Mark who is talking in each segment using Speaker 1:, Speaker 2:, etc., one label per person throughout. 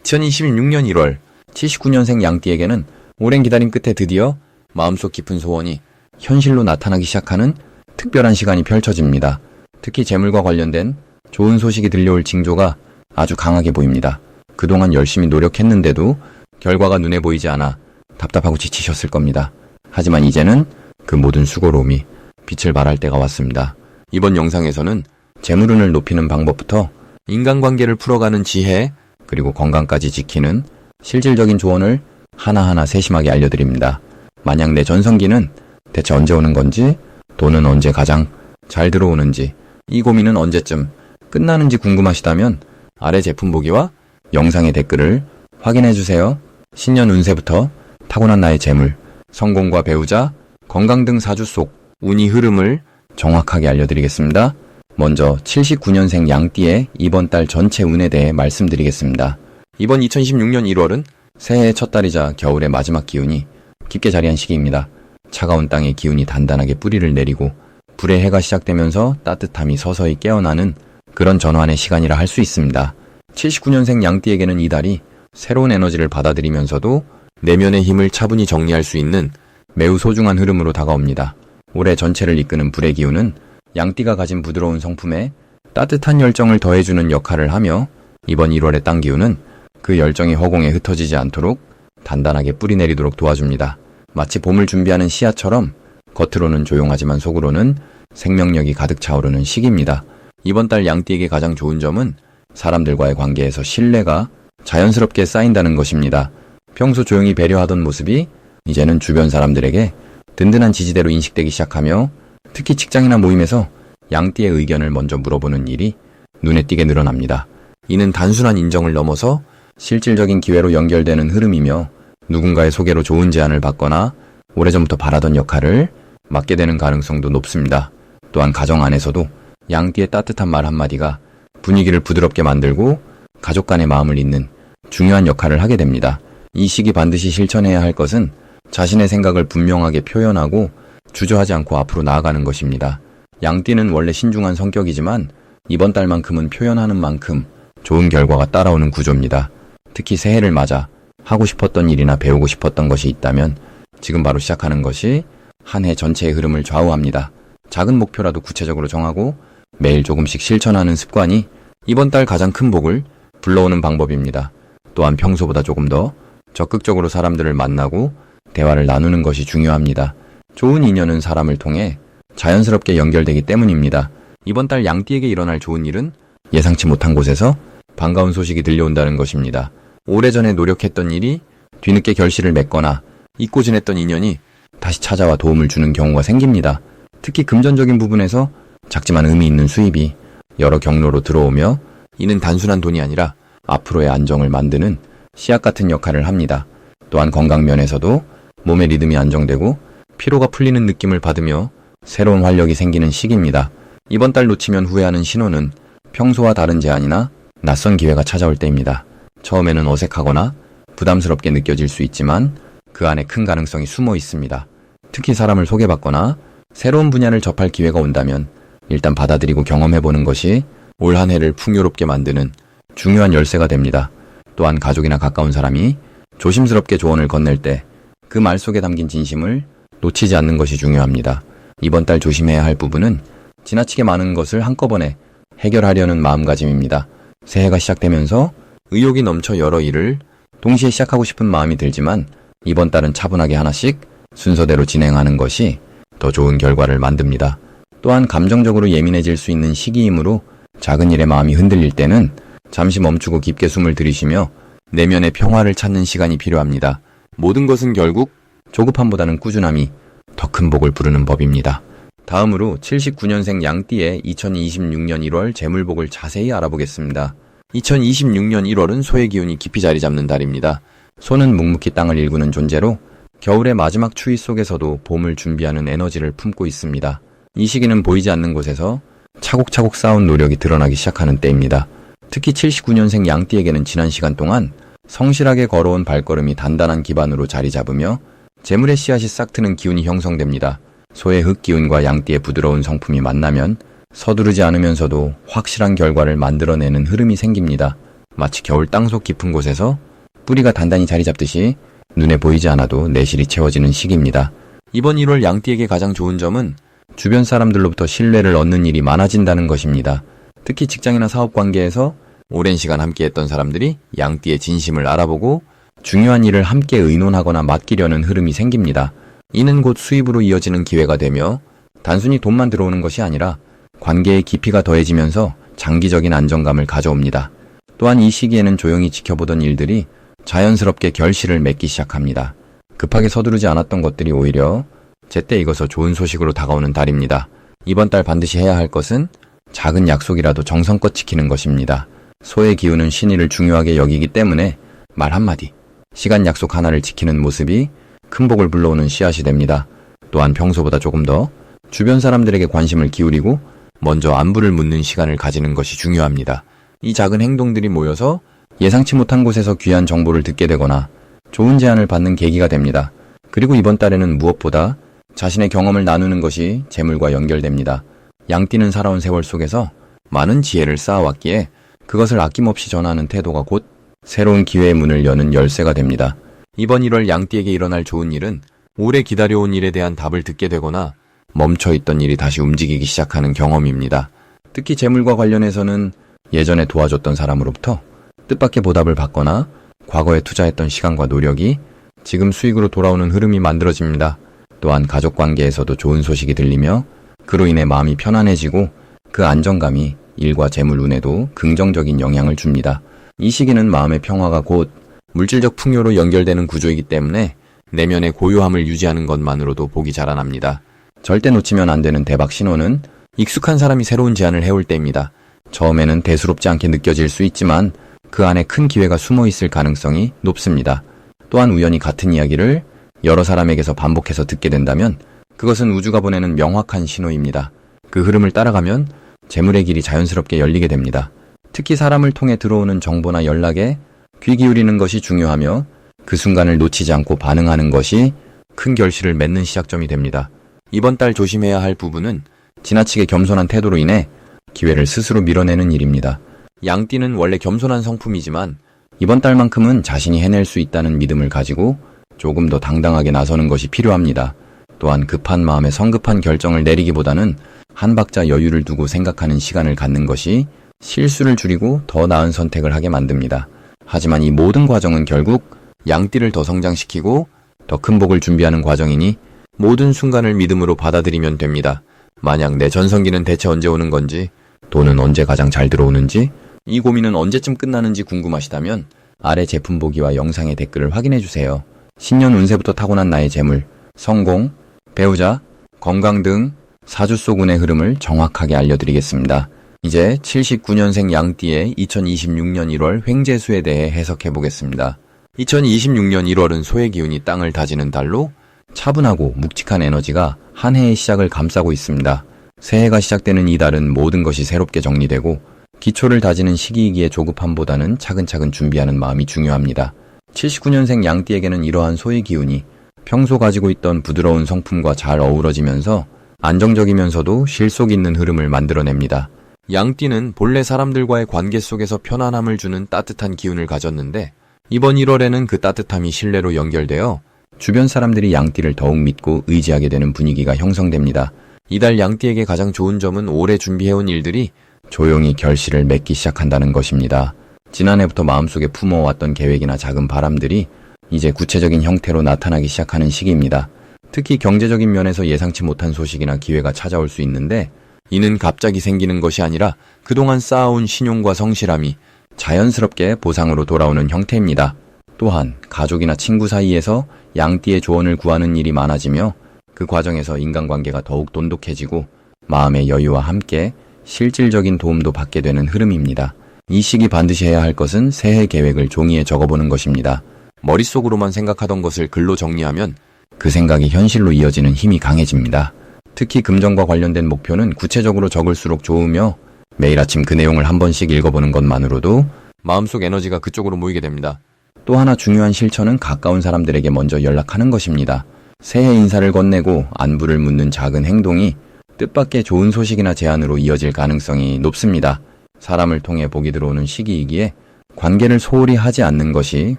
Speaker 1: 2026년 1월 79년생 양띠에게는 오랜 기다림 끝에 드디어 마음속 깊은 소원이 현실로 나타나기 시작하는 특별한 시간이 펼쳐집니다. 특히 재물과 관련된 좋은 소식이 들려올 징조가 아주 강하게 보입니다. 그동안 열심히 노력했는데도 결과가 눈에 보이지 않아 답답하고 지치셨을 겁니다. 하지만 이제는 그 모든 수고로움이 빛을 발할 때가 왔습니다. 이번 영상에서는 재물운을 높이는 방법부터 인간관계를 풀어가는 지혜, 그리고 건강까지 지키는 실질적인 조언을 하나하나 세심하게 알려드립니다. 만약 내 전성기는 대체 언제 오는 건지, 돈은 언제 가장 잘 들어오는지, 이 고민은 언제쯤 끝나는지 궁금하시다면 아래 제품 보기와 영상의 댓글을 확인해주세요. 신년 운세부터 타고난 나의 재물, 성공과 배우자, 건강 등 사주 속 운이 흐름을 정확하게 알려드리겠습니다. 먼저 79년생 양띠의 이번 달 전체 운에 대해 말씀드리겠습니다. 이번 2026년 1월은 새해의 첫 달이자 겨울의 마지막 기운이 깊게 자리한 시기입니다. 차가운 땅의 기운이 단단하게 뿌리를 내리고 불의 해가 시작되면서 따뜻함이 서서히 깨어나는 그런 전환의 시간이라 할 수 있습니다. 79년생 양띠에게는 이 달이 새로운 에너지를 받아들이면서도 내면의 힘을 차분히 정리할 수 있는 매우 소중한 흐름으로 다가옵니다. 올해 전체를 이끄는 불의 기운은 양띠가 가진 부드러운 성품에 따뜻한 열정을 더해주는 역할을 하며 이번 1월의 땅 기운은 그 열정이 허공에 흩어지지 않도록 단단하게 뿌리내리도록 도와줍니다. 마치 봄을 준비하는 씨앗처럼 겉으로는 조용하지만 속으로는 생명력이 가득 차오르는 시기입니다. 이번 달 양띠에게 가장 좋은 점은 사람들과의 관계에서 신뢰가 자연스럽게 쌓인다는 것입니다. 평소 조용히 배려하던 모습이 이제는 주변 사람들에게 든든한 지지대로 인식되기 시작하며 특히 직장이나 모임에서 양띠의 의견을 먼저 물어보는 일이 눈에 띄게 늘어납니다. 이는 단순한 인정을 넘어서 실질적인 기회로 연결되는 흐름이며 누군가의 소개로 좋은 제안을 받거나 오래전부터 바라던 역할을 맡게 되는 가능성도 높습니다. 또한 가정 안에서도 양띠의 따뜻한 말 한마디가 분위기를 부드럽게 만들고 가족 간의 마음을 잇는 중요한 역할을 하게 됩니다. 이 시기 반드시 실천해야 할 것은 자신의 생각을 분명하게 표현하고 주저하지 않고 앞으로 나아가는 것입니다. 양띠는 원래 신중한 성격이지만 이번 달만큼은 표현하는 만큼 좋은 결과가 따라오는 구조입니다. 특히 새해를 맞아 하고 싶었던 일이나 배우고 싶었던 것이 있다면 지금 바로 시작하는 것이 한 해 전체의 흐름을 좌우합니다. 작은 목표라도 구체적으로 정하고 매일 조금씩 실천하는 습관이 이번 달 가장 큰 복을 불러오는 방법입니다. 또한 평소보다 조금 더 적극적으로 사람들을 만나고 대화를 나누는 것이 중요합니다. 좋은 인연은 사람을 통해 자연스럽게 연결되기 때문입니다. 이번 달 양띠에게 일어날 좋은 일은 예상치 못한 곳에서 반가운 소식이 들려온다는 것입니다. 오래전에 노력했던 일이 뒤늦게 결실을 맺거나 잊고 지냈던 인연이 다시 찾아와 도움을 주는 경우가 생깁니다. 특히 금전적인 부분에서 작지만 의미 있는 수입이 여러 경로로 들어오며 이는 단순한 돈이 아니라 앞으로의 안정을 만드는 씨앗 같은 역할을 합니다. 또한 건강 면에서도 몸의 리듬이 안정되고 피로가 풀리는 느낌을 받으며 새로운 활력이 생기는 시기입니다. 이번 달 놓치면 후회하는 신호는 평소와 다른 제안이나 낯선 기회가 찾아올 때입니다. 처음에는 어색하거나 부담스럽게 느껴질 수 있지만 그 안에 큰 가능성이 숨어 있습니다. 특히 사람을 소개받거나 새로운 분야를 접할 기회가 온다면 일단 받아들이고 경험해보는 것이 올 한 해를 풍요롭게 만드는 중요한 열쇠가 됩니다. 또한 가족이나 가까운 사람이 조심스럽게 조언을 건넬 때 그 말 속에 담긴 진심을 놓치지 않는 것이 중요합니다. 이번 달 조심해야 할 부분은 지나치게 많은 것을 한꺼번에 해결하려는 마음가짐입니다. 새해가 시작되면서 의욕이 넘쳐 여러 일을 동시에 시작하고 싶은 마음이 들지만 이번 달은 차분하게 하나씩 순서대로 진행하는 것이 더 좋은 결과를 만듭니다. 또한 감정적으로 예민해질 수 있는 시기이므로 작은 일에 마음이 흔들릴 때는 잠시 멈추고 깊게 숨을 들이쉬며 내면의 평화를 찾는 시간이 필요합니다. 모든 것은 결국 조급함보다는 꾸준함이 더 큰 복을 부르는 법입니다. 다음으로 79년생 양띠의 2026년 1월 재물복을 자세히 알아보겠습니다. 2026년 1월은 소의 기운이 깊이 자리 잡는 달입니다. 소는 묵묵히 땅을 일구는 존재로 겨울의 마지막 추위 속에서도 봄을 준비하는 에너지를 품고 있습니다. 이 시기는 보이지 않는 곳에서 차곡차곡 쌓은 노력이 드러나기 시작하는 때입니다. 특히 79년생 양띠에게는 지난 시간 동안 성실하게 걸어온 발걸음이 단단한 기반으로 자리 잡으며 재물의 씨앗이 싹트는 기운이 형성됩니다. 소의 흙기운과 양띠의 부드러운 성품이 만나면 서두르지 않으면서도 확실한 결과를 만들어내는 흐름이 생깁니다. 마치 겨울 땅속 깊은 곳에서 뿌리가 단단히 자리 잡듯이 눈에 보이지 않아도 내실이 채워지는 시기입니다. 이번 1월 양띠에게 가장 좋은 점은 주변 사람들로부터 신뢰를 얻는 일이 많아진다는 것입니다. 특히 직장이나 사업 관계에서 오랜 시간 함께했던 사람들이 양띠의 진심을 알아보고 중요한 일을 함께 의논하거나 맡기려는 흐름이 생깁니다. 이는 곧 수입으로 이어지는 기회가 되며 단순히 돈만 들어오는 것이 아니라 관계의 깊이가 더해지면서 장기적인 안정감을 가져옵니다. 또한 이 시기에는 조용히 지켜보던 일들이 자연스럽게 결실을 맺기 시작합니다. 급하게 서두르지 않았던 것들이 오히려 제때 익어서 좋은 소식으로 다가오는 달입니다. 이번 달 반드시 해야 할 것은 작은 약속이라도 정성껏 지키는 것입니다. 소의 기운은 신의를 중요하게 여기기 때문에 말 한마디, 시간 약속 하나를 지키는 모습이 큰 복을 불러오는 씨앗이 됩니다. 또한 평소보다 조금 더 주변 사람들에게 관심을 기울이고 먼저 안부를 묻는 시간을 가지는 것이 중요합니다. 이 작은 행동들이 모여서 예상치 못한 곳에서 귀한 정보를 듣게 되거나 좋은 제안을 받는 계기가 됩니다. 그리고 이번 달에는 무엇보다 자신의 경험을 나누는 것이 재물과 연결됩니다. 양띠는 살아온 세월 속에서 많은 지혜를 쌓아왔기에 그것을 아낌없이 전하는 태도가 곧 새로운 기회의 문을 여는 열쇠가 됩니다. 이번 1월 양띠에게 일어날 좋은 일은 오래 기다려온 일에 대한 답을 듣게 되거나 멈춰있던 일이 다시 움직이기 시작하는 경험입니다. 특히 재물과 관련해서는 예전에 도와줬던 사람으로부터 뜻밖의 보답을 받거나 과거에 투자했던 시간과 노력이 지금 수익으로 돌아오는 흐름이 만들어집니다. 또한 가족관계에서도 좋은 소식이 들리며 그로 인해 마음이 편안해지고 그 안정감이 일과 재물 운에도 긍정적인 영향을 줍니다. 이 시기는 마음의 평화가 곧 물질적 풍요로 연결되는 구조이기 때문에 내면의 고요함을 유지하는 것만으로도 복이 자라납니다. 절대 놓치면 안 되는 대박 신호는 익숙한 사람이 새로운 제안을 해올 때입니다. 처음에는 대수롭지 않게 느껴질 수 있지만 그 안에 큰 기회가 숨어 있을 가능성이 높습니다. 또한 우연히 같은 이야기를 여러 사람에게서 반복해서 듣게 된다면 그것은 우주가 보내는 명확한 신호입니다. 그 흐름을 따라가면 재물의 길이 자연스럽게 열리게 됩니다. 특히 사람을 통해 들어오는 정보나 연락에 귀 기울이는 것이 중요하며 그 순간을 놓치지 않고 반응하는 것이 큰 결실을 맺는 시작점이 됩니다. 이번 달 조심해야 할 부분은 지나치게 겸손한 태도로 인해 기회를 스스로 밀어내는 일입니다. 양띠는 원래 겸손한 성품이지만 이번 달만큼은 자신이 해낼 수 있다는 믿음을 가지고 조금 더 당당하게 나서는 것이 필요합니다. 또한 급한 마음에 성급한 결정을 내리기보다는 한 박자 여유를 두고 생각하는 시간을 갖는 것이 실수를 줄이고 더 나은 선택을 하게 만듭니다. 하지만 이 모든 과정은 결국 양띠를 더 성장시키고 더 큰 복을 준비하는 과정이니 모든 순간을 믿음으로 받아들이면 됩니다. 만약 내 전성기는 대체 언제 오는 건지, 돈은 언제 가장 잘 들어오는지, 이 고민은 언제쯤 끝나는지 궁금하시다면 아래 제품 보기와 영상의 댓글을 확인해주세요. 신년 운세부터 타고난 나의 재물, 성공, 배우자, 건강 등 사주속 운의 흐름을 정확하게 알려드리겠습니다. 이제 79년생 양띠의 2026년 1월 횡재수에 대해 해석해보겠습니다. 2026년 1월은 소의 기운이 땅을 다지는 달로 차분하고 묵직한 에너지가 한 해의 시작을 감싸고 있습니다. 새해가 시작되는 이 달은 모든 것이 새롭게 정리되고 기초를 다지는 시기이기에 조급함보다는 차근차근 준비하는 마음이 중요합니다. 79년생 양띠에게는 이러한 소의 기운이 평소 가지고 있던 부드러운 성품과 잘 어우러지면서 안정적이면서도 실속 있는 흐름을 만들어냅니다. 양띠는 본래 사람들과의 관계 속에서 편안함을 주는 따뜻한 기운을 가졌는데 이번 1월에는 그 따뜻함이 신뢰로 연결되어 주변 사람들이 양띠를 더욱 믿고 의지하게 되는 분위기가 형성됩니다. 이달 양띠에게 가장 좋은 점은 오래 준비해온 일들이 조용히 결실을 맺기 시작한다는 것입니다. 지난해부터 마음속에 품어왔던 계획이나 작은 바람들이 이제 구체적인 형태로 나타나기 시작하는 시기입니다. 특히 경제적인 면에서 예상치 못한 소식이나 기회가 찾아올 수 있는데 이는 갑자기 생기는 것이 아니라 그동안 쌓아온 신용과 성실함이 자연스럽게 보상으로 돌아오는 형태입니다. 또한 가족이나 친구 사이에서 양띠의 조언을 구하는 일이 많아지며 그 과정에서 인간관계가 더욱 돈독해지고 마음의 여유와 함께 실질적인 도움도 받게 되는 흐름입니다. 이 시기 반드시 해야 할 것은 새해 계획을 종이에 적어보는 것입니다. 머릿속으로만 생각하던 것을 글로 정리하면 그 생각이 현실로 이어지는 힘이 강해집니다. 특히 금전과 관련된 목표는 구체적으로 적을수록 좋으며 매일 아침 그 내용을 한 번씩 읽어보는 것만으로도 마음속 에너지가 그쪽으로 모이게 됩니다. 또 하나 중요한 실천은 가까운 사람들에게 먼저 연락하는 것입니다. 새해 인사를 건네고 안부를 묻는 작은 행동이 뜻밖의 좋은 소식이나 제안으로 이어질 가능성이 높습니다. 사람을 통해 복이 들어오는 시기이기에 관계를 소홀히 하지 않는 것이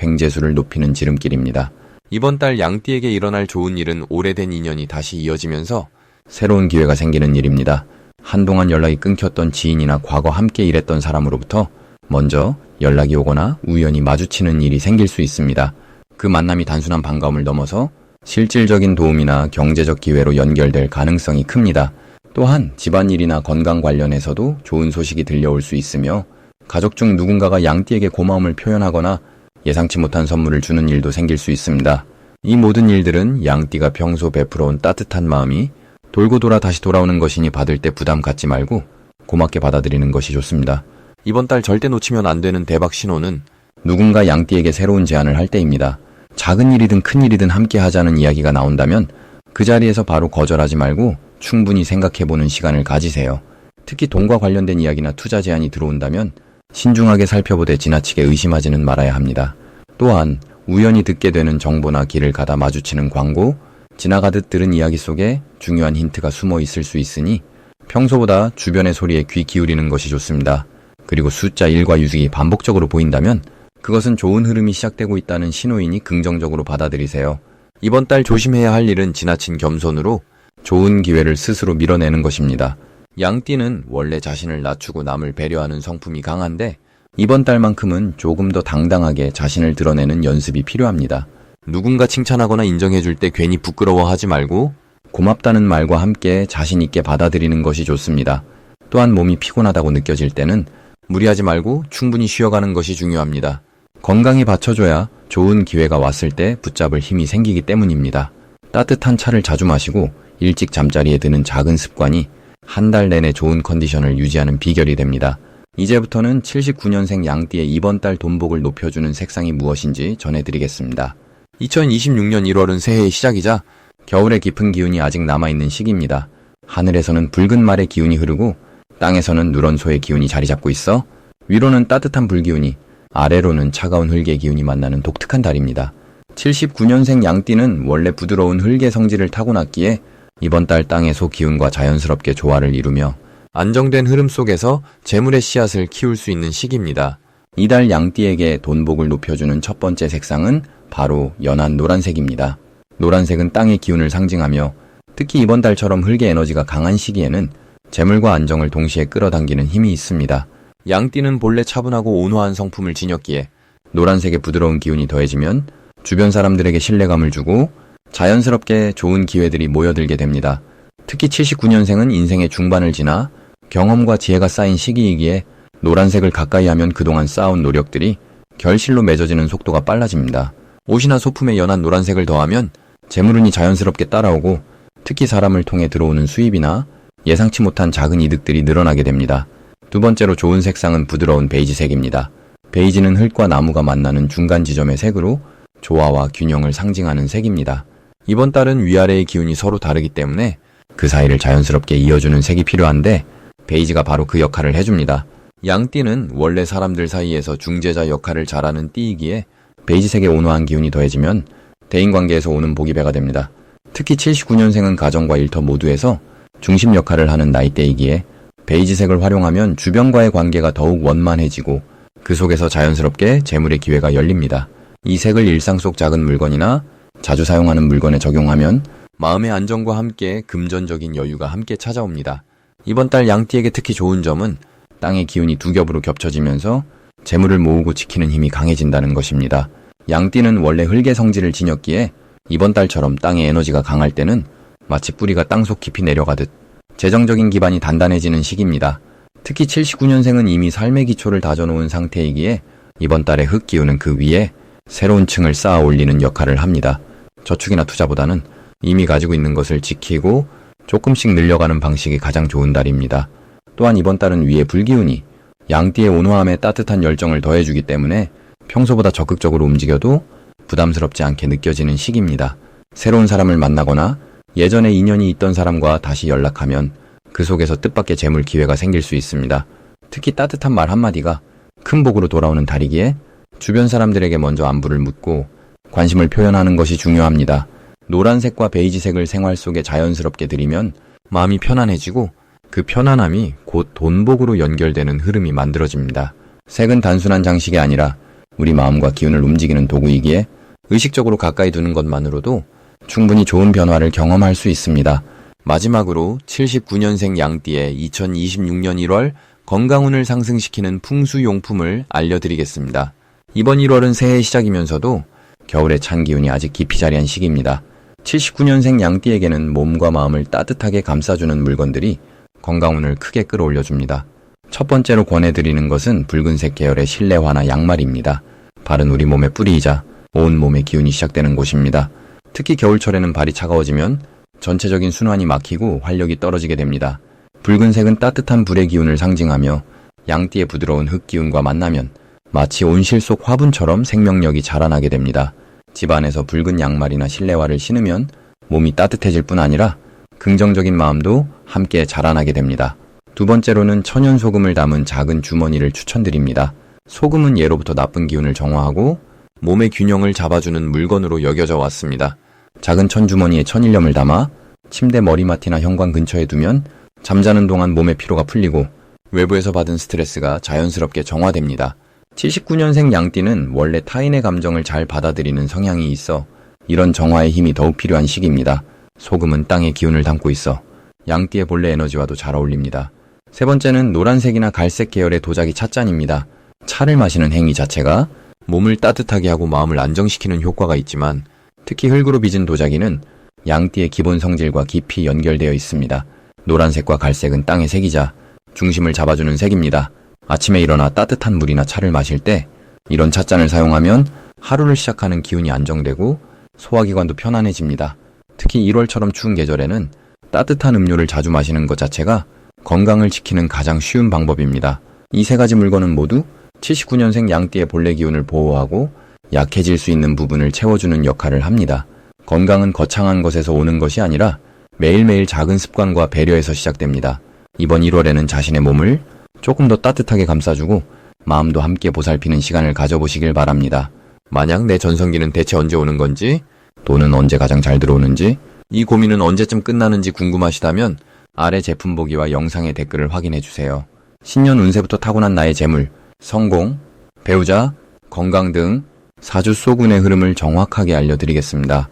Speaker 1: 횡재수를 높이는 지름길입니다. 이번 달 양띠에게 일어날 좋은 일은 오래된 인연이 다시 이어지면서 새로운 기회가 생기는 일입니다. 한동안 연락이 끊겼던 지인이나 과거 함께 일했던 사람으로부터 먼저 연락이 오거나 우연히 마주치는 일이 생길 수 있습니다. 그 만남이 단순한 반가움을 넘어서 실질적인 도움이나 경제적 기회로 연결될 가능성이 큽니다. 또한 집안일이나 건강 관련해서도 좋은 소식이 들려올 수 있으며 가족 중 누군가가 양띠에게 고마움을 표현하거나 예상치 못한 선물을 주는 일도 생길 수 있습니다. 이 모든 일들은 양띠가 평소 베풀어온 따뜻한 마음이 돌고 돌아 다시 돌아오는 것이니 받을 때 부담 갖지 말고 고맙게 받아들이는 것이 좋습니다. 이번 달 절대 놓치면 안 되는 대박 신호는 누군가 양띠에게 새로운 제안을 할 때입니다. 작은 일이든 큰 일이든 함께 하자는 이야기가 나온다면 그 자리에서 바로 거절하지 말고 충분히 생각해보는 시간을 가지세요. 특히 돈과 관련된 이야기나 투자 제안이 들어온다면 신중하게 살펴보되 지나치게 의심하지는 말아야 합니다. 또한 우연히 듣게 되는 정보나 길을 가다 마주치는 광고, 지나가듯 들은 이야기 속에 중요한 힌트가 숨어 있을 수 있으니 평소보다 주변의 소리에 귀 기울이는 것이 좋습니다. 그리고 숫자 1과 유직이 반복적으로 보인다면 그것은 좋은 흐름이 시작되고 있다는 신호이니 긍정적으로 받아들이세요. 이번 달 조심해야 할 일은 지나친 겸손으로 좋은 기회를 스스로 밀어내는 것입니다. 양띠는 원래 자신을 낮추고 남을 배려하는 성품이 강한데 이번 달만큼은 조금 더 당당하게 자신을 드러내는 연습이 필요합니다. 누군가 칭찬하거나 인정해줄 때 괜히 부끄러워하지 말고 고맙다는 말과 함께 자신 있게 받아들이는 것이 좋습니다. 또한 몸이 피곤하다고 느껴질 때는 무리하지 말고 충분히 쉬어가는 것이 중요합니다. 건강이 받쳐줘야 좋은 기회가 왔을 때 붙잡을 힘이 생기기 때문입니다. 따뜻한 차를 자주 마시고 일찍 잠자리에 드는 작은 습관이 한 달 내내 좋은 컨디션을 유지하는 비결이 됩니다. 이제부터는 79년생 양띠의 이번 달 돈복을 높여주는 색상이 무엇인지 전해드리겠습니다. 2026년 1월은 새해의 시작이자 겨울의 깊은 기운이 아직 남아있는 시기입니다. 하늘에서는 붉은 말의 기운이 흐르고 땅에서는 누런 소의 기운이 자리 잡고 있어 위로는 따뜻한 불기운이 아래로는 차가운 흙의 기운이 만나는 독특한 달입니다. 79년생 양띠는 원래 부드러운 흙의 성질을 타고났기에 이번 달 땅의 소 기운과 자연스럽게 조화를 이루며 안정된 흐름 속에서 재물의 씨앗을 키울 수 있는 시기입니다. 이달 양띠에게 돈복을 높여주는 첫 번째 색상은 바로 연한 노란색입니다. 노란색은 땅의 기운을 상징하며 특히 이번 달처럼 흙의 에너지가 강한 시기에는 재물과 안정을 동시에 끌어당기는 힘이 있습니다. 양띠는 본래 차분하고 온화한 성품을 지녔기에 노란색의 부드러운 기운이 더해지면 주변 사람들에게 신뢰감을 주고 자연스럽게 좋은 기회들이 모여들게 됩니다. 특히 79년생은 인생의 중반을 지나 경험과 지혜가 쌓인 시기이기에 노란색을 가까이 하면 그동안 쌓아온 노력들이 결실로 맺어지는 속도가 빨라집니다. 옷이나 소품에 연한 노란색을 더하면 재물운이 자연스럽게 따라오고 특히 사람을 통해 들어오는 수입이나 예상치 못한 작은 이득들이 늘어나게 됩니다. 두 번째로 좋은 색상은 부드러운 베이지색입니다. 베이지는 흙과 나무가 만나는 중간 지점의 색으로 조화와 균형을 상징하는 색입니다. 이번 달은 위아래의 기운이 서로 다르기 때문에 그 사이를 자연스럽게 이어주는 색이 필요한데 베이지가 바로 그 역할을 해줍니다. 양띠는 원래 사람들 사이에서 중재자 역할을 잘하는 띠이기에 베이지색의 온화한 기운이 더해지면 대인관계에서 오는 복이 배가 됩니다. 특히 79년생은 가정과 일터 모두에서 중심 역할을 하는 나이대이기에 베이지색을 활용하면 주변과의 관계가 더욱 원만해지고 그 속에서 자연스럽게 재물의 기회가 열립니다. 이 색을 일상 속 작은 물건이나 자주 사용하는 물건에 적용하면 마음의 안정과 함께 금전적인 여유가 함께 찾아옵니다. 이번 달 양띠에게 특히 좋은 점은 땅의 기운이 두 겹으로 겹쳐지면서 재물을 모으고 지키는 힘이 강해진다는 것입니다. 양띠는 원래 흙의 성질을 지녔기에 이번 달처럼 땅의 에너지가 강할 때는 마치 뿌리가 땅속 깊이 내려가듯 재정적인 기반이 단단해지는 시기입니다. 특히 79년생은 이미 삶의 기초를 다져놓은 상태이기에 이번 달의 흙 기운은 그 위에 새로운 층을 쌓아 올리는 역할을 합니다. 저축이나 투자보다는 이미 가지고 있는 것을 지키고 조금씩 늘려가는 방식이 가장 좋은 달입니다. 또한 이번 달은 위에 불기운이 양띠의 온화함에 따뜻한 열정을 더해주기 때문에 평소보다 적극적으로 움직여도 부담스럽지 않게 느껴지는 시기입니다. 새로운 사람을 만나거나 예전에 인연이 있던 사람과 다시 연락하면 그 속에서 뜻밖의 재물 기회가 생길 수 있습니다. 특히 따뜻한 말 한마디가 큰 복으로 돌아오는 달이기에 주변 사람들에게 먼저 안부를 묻고 관심을 표현하는 것이 중요합니다. 노란색과 베이지색을 생활 속에 자연스럽게 들이면 마음이 편안해지고 그 편안함이 곧 돈복으로 연결되는 흐름이 만들어집니다. 색은 단순한 장식이 아니라 우리 마음과 기운을 움직이는 도구이기에 의식적으로 가까이 두는 것만으로도 충분히 좋은 변화를 경험할 수 있습니다. 마지막으로 79년생 양띠의 2026년 1월 건강운을 상승시키는 풍수용품을 알려드리겠습니다. 이번 1월은 새해 시작이면서도 겨울의 찬 기운이 아직 깊이 자리한 시기입니다. 79년생 양띠에게는 몸과 마음을 따뜻하게 감싸주는 물건들이 건강운을 크게 끌어올려줍니다. 첫 번째로 권해드리는 것은 붉은색 계열의 실내화나 양말입니다. 발은 우리 몸의 뿌리이자 온 몸의 기운이 시작되는 곳입니다. 특히 겨울철에는 발이 차가워지면 전체적인 순환이 막히고 활력이 떨어지게 됩니다. 붉은색은 따뜻한 불의 기운을 상징하며 양띠의 부드러운 흙 기운과 만나면 마치 온실 속 화분처럼 생명력이 자라나게 됩니다. 집안에서 붉은 양말이나 실내화를 신으면 몸이 따뜻해질 뿐 아니라 긍정적인 마음도 함께 자라나게 됩니다. 두 번째로는 천연소금을 담은 작은 주머니를 추천드립니다. 소금은 예로부터 나쁜 기운을 정화하고 몸의 균형을 잡아주는 물건으로 여겨져 왔습니다. 작은 천주머니에 천일염을 담아 침대 머리맡이나 현관 근처에 두면 잠자는 동안 몸의 피로가 풀리고 외부에서 받은 스트레스가 자연스럽게 정화됩니다. 79년생 양띠는 원래 타인의 감정을 잘 받아들이는 성향이 있어 이런 정화의 힘이 더욱 필요한 시기입니다. 소금은 땅의 기운을 담고 있어 양띠의 본래 에너지와도 잘 어울립니다. 세 번째는 노란색이나 갈색 계열의 도자기 찻잔입니다. 차를 마시는 행위 자체가 몸을 따뜻하게 하고 마음을 안정시키는 효과가 있지만 특히 흙으로 빚은 도자기는 양띠의 기본 성질과 깊이 연결되어 있습니다. 노란색과 갈색은 땅의 색이자 중심을 잡아주는 색입니다. 아침에 일어나 따뜻한 물이나 차를 마실 때 이런 찻잔을 사용하면 하루를 시작하는 기운이 안정되고 소화기관도 편안해집니다. 특히 1월처럼 추운 계절에는 따뜻한 음료를 자주 마시는 것 자체가 건강을 지키는 가장 쉬운 방법입니다. 이 세 가지 물건은 모두 79년생 양띠의 본래 기운을 보호하고 약해질 수 있는 부분을 채워주는 역할을 합니다. 건강은 거창한 것에서 오는 것이 아니라 매일매일 작은 습관과 배려에서 시작됩니다. 이번 1월에는 자신의 몸을 조금 더 따뜻하게 감싸주고 마음도 함께 보살피는 시간을 가져보시길 바랍니다. 만약 내 전성기는 대체 언제 오는 건지, 돈은 언제 가장 잘 들어오는지, 이 고민은 언제쯤 끝나는지 궁금하시다면 아래 제품 보기와 영상의 댓글을 확인해주세요. 신년 운세부터 타고난 나의 재물, 성공, 배우자, 건강 등 사주 소군의 흐름을 정확하게 알려드리겠습니다.